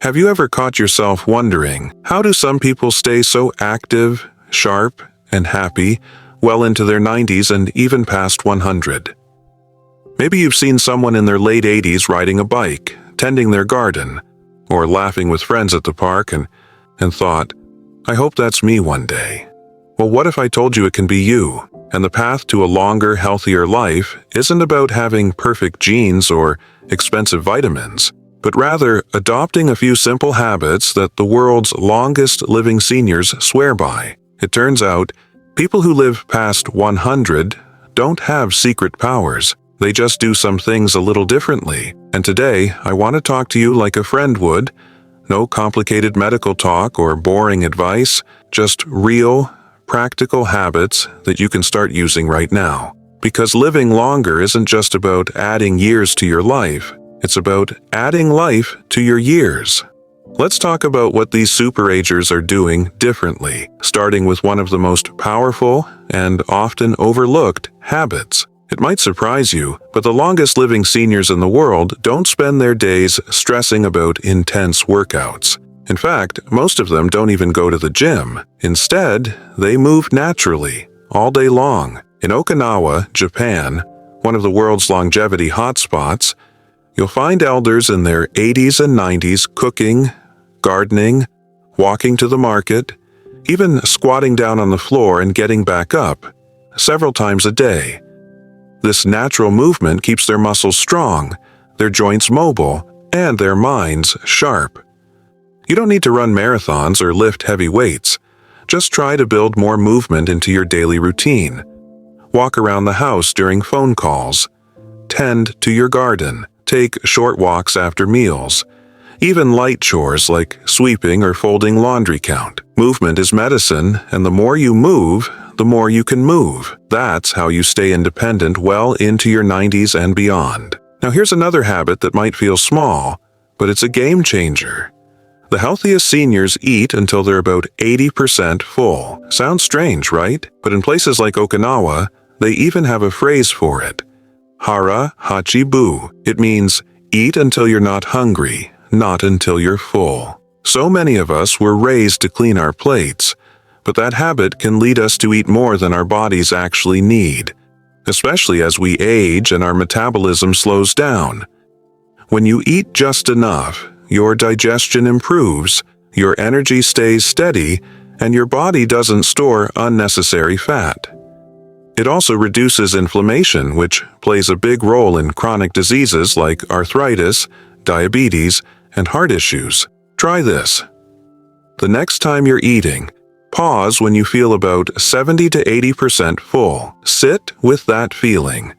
Have you ever caught yourself wondering, how do some people stay so active, sharp, and happy well into their 90s and even past 100? Maybe you've seen someone in their late 80s riding a bike, tending their garden, or laughing with friends at the park and thought, I hope that's me one day. Well, what if I told you it can be you? And the path to a longer, healthier life isn't about having perfect genes or expensive vitamins, but rather adopting a few simple habits that the world's longest living seniors swear by. It turns out, people who live past 100 don't have secret powers. They just do some things a little differently. And today, I want to talk to you like a friend would. No complicated medical talk or boring advice, just real, practical habits that you can start using right now. Because living longer isn't just about adding years to your life. It's about adding life to your years. Let's talk about what these superagers are doing differently, starting with one of the most powerful and often overlooked habits. It might surprise you, but the longest living seniors in the world don't spend their days stressing about intense workouts. In fact, most of them don't even go to the gym. Instead, they move naturally, all day long. In Okinawa, Japan, one of the world's longevity hotspots, you'll find elders in their 80s and 90s cooking, gardening, walking to the market, even squatting down on the floor and getting back up, several times a day. This natural movement keeps their muscles strong, their joints mobile, and their minds sharp. You don't need to run marathons or lift heavy weights. Just try to build more movement into your daily routine. Walk around the house during phone calls. Tend to your garden. Take short walks after meals. Even light chores like sweeping or folding laundry count. Movement is medicine, and the more you move, the more you can move. That's how you stay independent well into your 90s and beyond. Now here's another habit that might feel small, but it's a game changer. The healthiest seniors eat until they're about 80% full. Sounds strange, right? But in places like Okinawa, they even have a phrase for it. Hara hachi bu. It means eat until you're not hungry, not until you're full. So many of us were raised to clean our plates, but that habit can lead us to eat more than our bodies actually need, especially as we age and our metabolism slows down. When you eat just enough, your digestion improves, your energy stays steady, and your body doesn't store unnecessary fat. It also reduces inflammation, which plays a big role in chronic diseases like arthritis, diabetes, and heart issues. Try this. The next time you're eating, pause when you feel about 70 to 80% full. Sit with that feeling.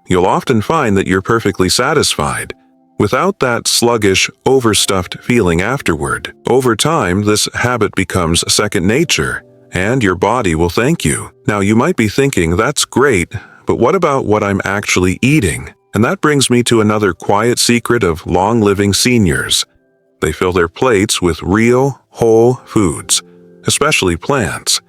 You'll often find that you're perfectly satisfied, without that sluggish, overstuffed feeling afterward. Over time, this habit becomes second nature, and your body will thank you. Now, you might be thinking, that's great, but what about what I'm actually eating? And that brings me to another quiet secret of long-living seniors. They fill their plates with real, whole foods, especially plants.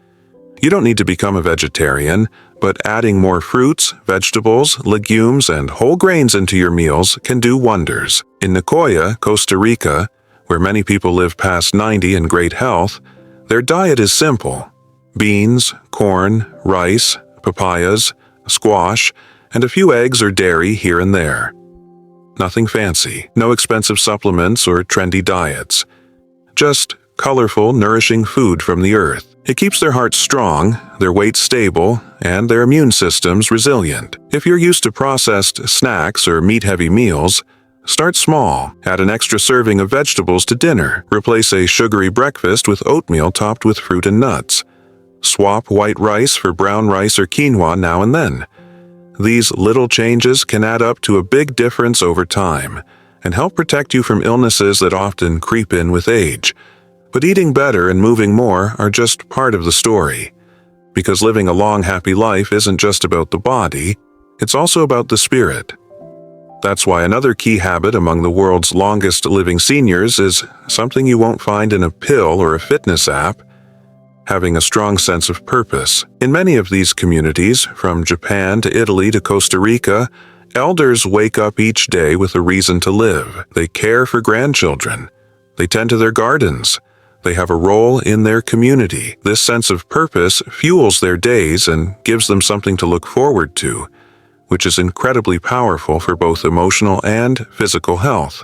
You don't need to become a vegetarian, but adding more fruits, vegetables, legumes, and whole grains into your meals can do wonders. In Nicoya, Costa Rica, where many people live past 90 in great health, their diet is simple. Beans, corn, rice, papayas, squash, and a few eggs or dairy here and there. Nothing fancy, no expensive supplements or trendy diets. Just colorful, nourishing food from the earth. It keeps their hearts strong, their weight stable, and their immune systems resilient. If you're used to processed snacks or meat-heavy meals, start small. Add an extra serving of vegetables to dinner. Replace a sugary breakfast with oatmeal topped with fruit and nuts. Swap white rice for brown rice or quinoa now and then. These little changes can add up to a big difference over time and help protect you from illnesses that often creep in with age. But eating better and moving more are just part of the story. Because living a long, happy life isn't just about the body, it's also about the spirit. That's why another key habit among the world's longest living seniors is something you won't find in a pill or a fitness app: having a strong sense of purpose. In many of these communities, from Japan to Italy to Costa Rica, elders wake up each day with a reason to live. They care for grandchildren, They tend to their gardens. They have a role in their community. This sense of purpose fuels their days and gives them something to look forward to, which is incredibly powerful for both emotional and physical health.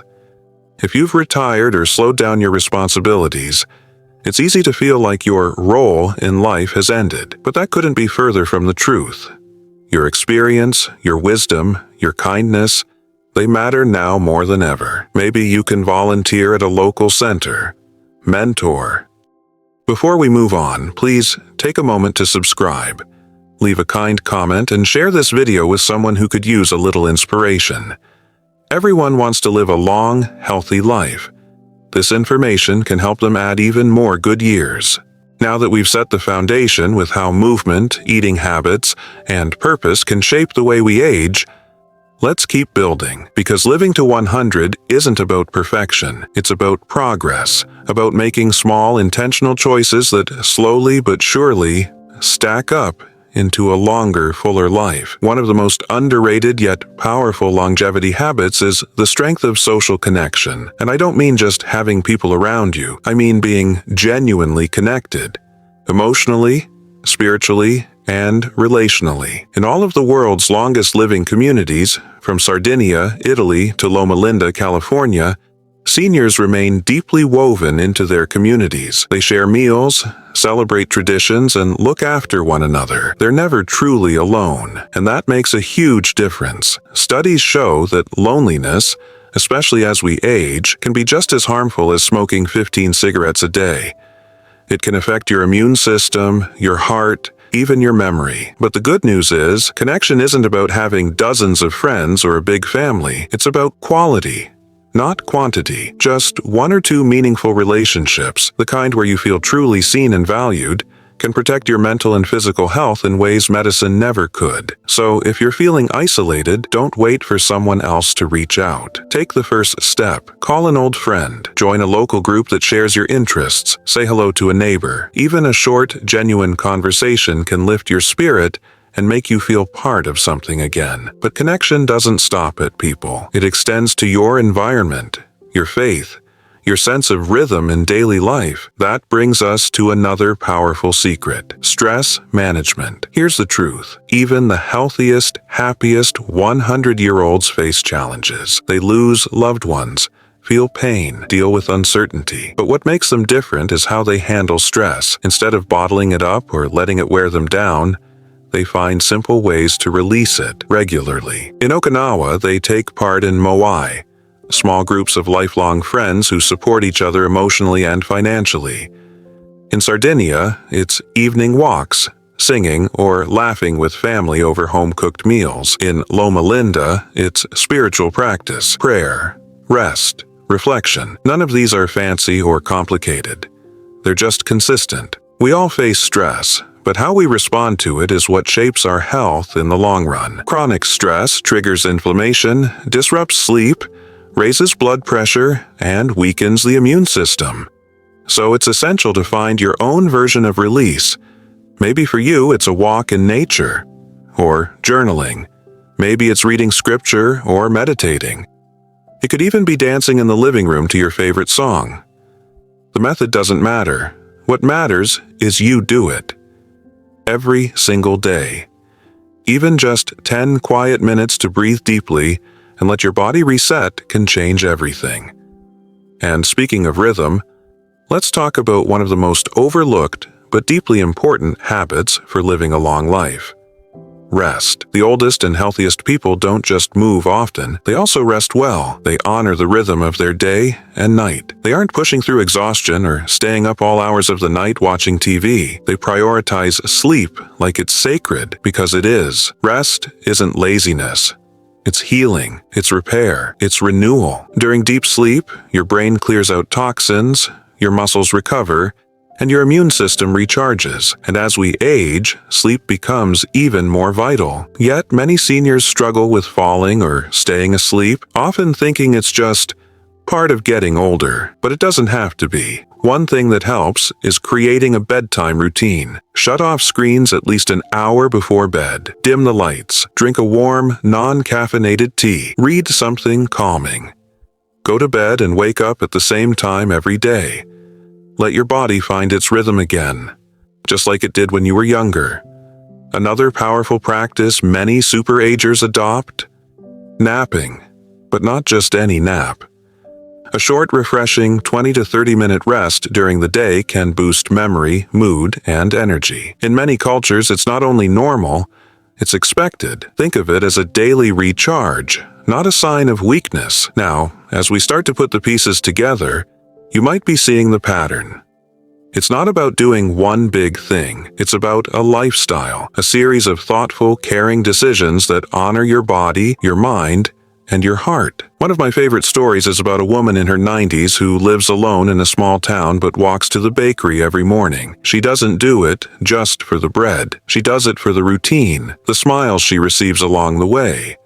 If you've retired or slowed down your responsibilities, it's easy to feel like your role in life has ended, but that couldn't be further from the truth. Your experience, your wisdom, your kindness, they matter now more than ever. Maybe you can volunteer at a local center, mentor. Before we move on, please take a moment to subscribe, leave a kind comment, and share this video with someone who could use a little inspiration. Everyone wants to live a long, healthy life. This information can help them add even more good years. Now that we've set the foundation with how movement, eating habits, and purpose can shape the way we age, let's keep building, because living to 100 isn't about perfection. It's about progress, about making small, intentional choices that slowly but surely stack up into a longer, fuller life. One of the most underrated yet powerful longevity habits is the strength of social connection. And I don't mean just having people around you. I mean being genuinely connected, emotionally, spiritually, and relationally. In all of the world's longest living communities, from Sardinia, Italy, to Loma Linda, California, seniors remain deeply woven into their communities. They share meals, celebrate traditions, and look after one another. They're never truly alone, and that makes a huge difference. Studies show that loneliness, especially as we age, can be just as harmful as smoking 15 cigarettes a day. It can affect your immune system, your heart, even your memory. But the good news is, connection isn't about having dozens of friends or a big family. It's about quality, not quantity. Just one or two meaningful relationships, the kind where you feel truly seen and valued, can protect your mental and physical health in ways medicine never could. So if you're feeling isolated, don't wait for someone else to reach out. Take the first step. Call an old friend. Join a local group that shares your interests. Say hello to a neighbor. Even a short, genuine conversation can lift your spirit and make you feel part of something again. But connection doesn't stop at people. It extends to your environment, your faith, your sense of rhythm in daily life. That brings us to another powerful secret: stress management. Here's the truth. Even the healthiest, happiest 100-year-olds face challenges. They lose loved ones, feel pain, deal with uncertainty. But what makes them different is how they handle stress. Instead of bottling it up or letting it wear them down, they find simple ways to release it regularly. In Okinawa, they take part in moai, small groups of lifelong friends who support each other emotionally and financially. In Sardinia, it's evening walks, singing, or laughing with family over home-cooked meals. In Loma Linda, it's spiritual practice, prayer, rest, reflection. None of these are fancy or complicated. They're just consistent. We all face stress, but how we respond to it is what shapes our health in the long run. Chronic stress triggers inflammation, disrupts sleep, raises blood pressure, and weakens the immune system. So it's essential to find your own version of release. Maybe for you, it's a walk in nature, or journaling. Maybe it's reading scripture or meditating. It could even be dancing in the living room to your favorite song. The method doesn't matter. What matters is you do it. Every single day. Even just 10 quiet minutes to breathe deeply and let your body reset can change everything. And speaking of rhythm, let's talk about one of the most overlooked but deeply important habits for living a long life: rest. The oldest and healthiest people don't just move often, they also rest well. They honor the rhythm of their day and night. They aren't pushing through exhaustion or staying up all hours of the night watching TV. They prioritize sleep like it's sacred, because it is. Rest isn't laziness. It's healing, it's repair, it's renewal. During deep sleep, your brain clears out toxins, your muscles recover, and your immune system recharges. And as we age, sleep becomes even more vital. Yet many seniors struggle with falling or staying asleep, often thinking it's just part of getting older. But it doesn't have to be. One thing that helps is creating a bedtime routine. Shut off screens at least an hour before bed. Dim the lights. Drink a warm, non-caffeinated tea. Read something calming. Go to bed and wake up at the same time every day. Let your body find its rhythm again, just like it did when you were younger. Another powerful practice many superagers adopt: napping, but not just any nap. A short, refreshing 20 to 30-minute rest during the day can boost memory, mood, and energy. In many cultures, it's not only normal, it's expected. Think of it as a daily recharge, not a sign of weakness. Now, as we start to put the pieces together, you might be seeing the pattern. It's not about doing one big thing. It's about a lifestyle, a series of thoughtful, caring decisions that honor your body, your mind, and your heart. One of my favorite stories is about a woman in her 90s who lives alone in a small town but walks to the bakery every morning. She doesn't do it just for the bread. She does it for the routine, the smiles she receives along the way,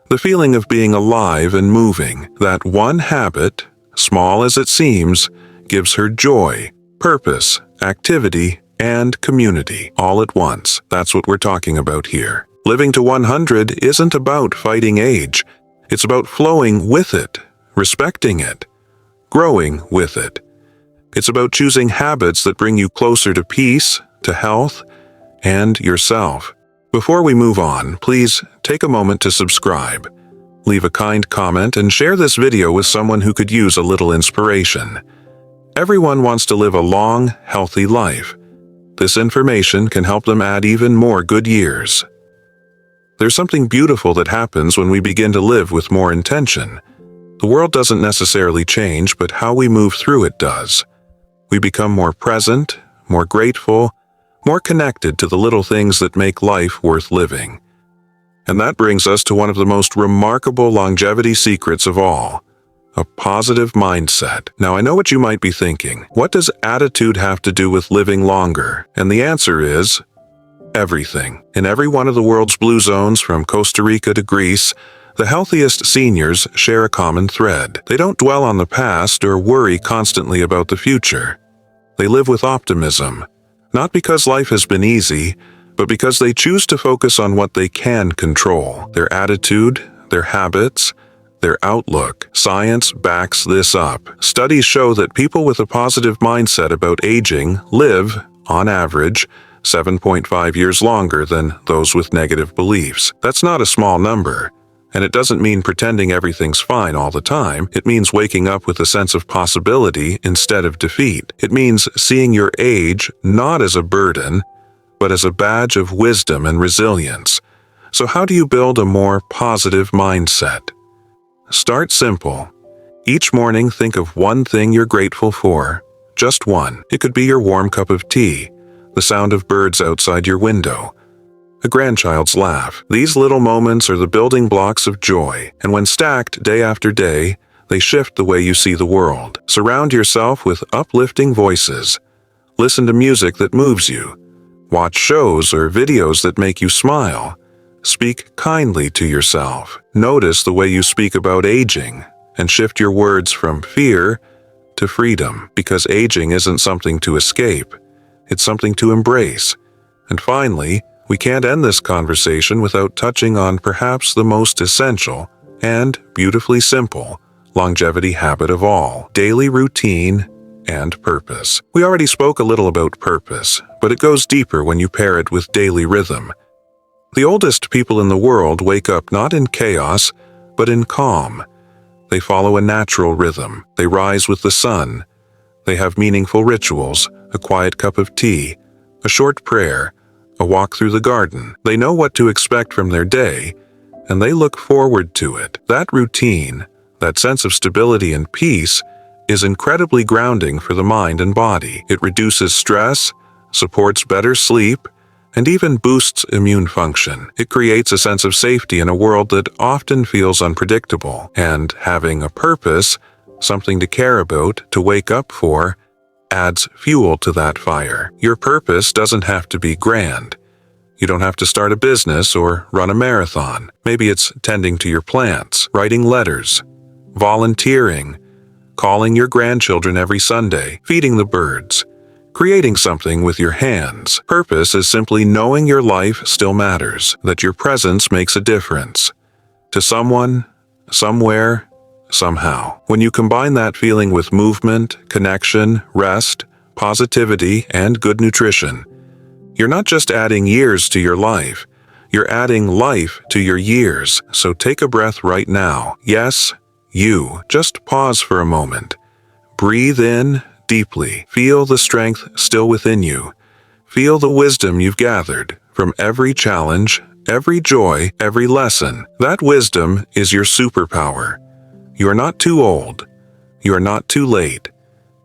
the feeling of being alive and moving. That one habit, small as it seems, gives her joy, purpose, activity, and community all at once. That's what we're talking about here. Living to 100 isn't about fighting age. It's about flowing with it, respecting it, growing with it. It's about choosing habits that bring you closer to peace, to health, and yourself. Before we move on, please take a moment to subscribe, leave a kind comment, and share this video with someone who could use a little inspiration. Everyone wants to live a long, healthy life. This information can help them add even more good years. There's something beautiful that happens when we begin to live with more intention. The world doesn't necessarily change, but how we move through it does. We become more present, more grateful, more connected to the little things that make life worth living. And that brings us to one of the most remarkable longevity secrets of all: a positive mindset. Now, I know what you might be thinking. What does attitude have to do with living longer? And the answer is everything. In every one of the world's blue zones, from Costa Rica to Greece, the healthiest seniors share a common thread. They don't dwell on the past or worry constantly about the future. They live with optimism, not because life has been easy, but because they choose to focus on what they can control: their attitude, their habits, their outlook. Science backs this up. Studies show that people with a positive mindset about aging live, on average, 7.5 years longer than those with negative beliefs. That's not a small number, and it doesn't mean pretending everything's fine all the time. It means waking up with a sense of possibility instead of defeat. It means seeing your age not as a burden, but as a badge of wisdom and resilience. So how do you build a more positive mindset? Start simple. Each morning, think of one thing you're grateful for. Just one. It could be your warm cup of tea, the sound of birds outside your window, a grandchild's laugh. These little moments are the building blocks of joy, and when stacked day after day, they shift the way you see the world. Surround yourself with uplifting voices. Listen to music that moves you. Watch shows or videos that make you smile. Speak kindly to yourself. Notice the way you speak about aging, and shift your words from fear to freedom, because aging isn't something to escape. It's something to embrace. And finally, we can't end this conversation without touching on perhaps the most essential and beautifully simple longevity habit of all: daily routine and purpose. We already spoke a little about purpose, but it goes deeper when you pair it with daily rhythm. The oldest people in the world wake up not in chaos, but in calm. They follow a natural rhythm. They rise with the sun. They have meaningful rituals: a quiet cup of tea, a short prayer, a walk through the garden. They know what to expect from their day, and they look forward to it. That routine, that sense of stability and peace, is incredibly grounding for the mind and body. It reduces stress, supports better sleep, and even boosts immune function. It creates a sense of safety in a world that often feels unpredictable. And having a purpose, something to care about, to wake up for, adds fuel to that fire. Your purpose doesn't have to be grand. You don't have to start a business or run a marathon. Maybe it's tending to your plants, writing letters, volunteering, calling your grandchildren every Sunday, feeding the birds, creating something with your hands. Purpose is simply knowing your life still matters, that your presence makes a difference. To someone, somewhere, somehow. When you combine that feeling with movement, connection, rest, positivity, and good nutrition, you're not just adding years to your life, you're adding life to your years. So take a breath right now. Yes, you. Just pause for a moment. Breathe in deeply. Feel the strength still within you. Feel the wisdom you've gathered from every challenge, every joy, every lesson. That wisdom is your superpower. You are not too old. You are not too late.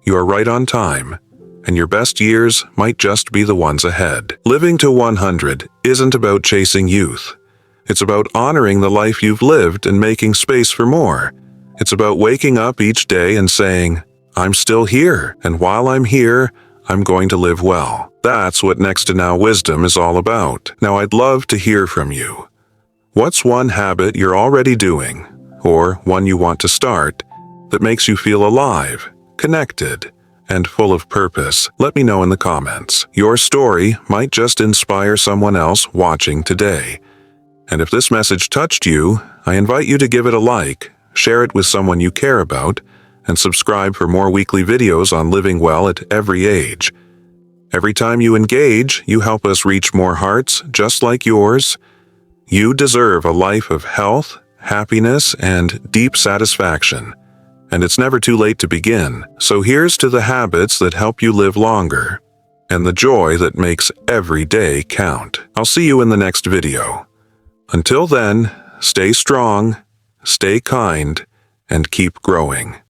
You are right on time. And your best years might just be the ones ahead. Living to 100 isn't about chasing youth. It's about honoring the life you've lived and making space for more. It's about waking up each day and saying, I'm still here, and while I'm here, I'm going to live well. That's what Next to Now Wisdom is all about. Now I'd love to hear from you. What's one habit you're already doing, or one you want to start, that makes you feel alive, connected, and full of purpose? Let me know in the comments. Your story might just inspire someone else watching today. And if this message touched you, I invite you to give it a like, share it with someone you care about, and subscribe for more weekly videos on living well at every age. Every time you engage, you help us reach more hearts just like yours. You deserve a life of health, happiness, and deep satisfaction. And it's never too late to begin. So here's to the habits that help you live longer, and the joy that makes every day count. I'll see you in the next video. Until then, stay strong, stay kind, and keep growing.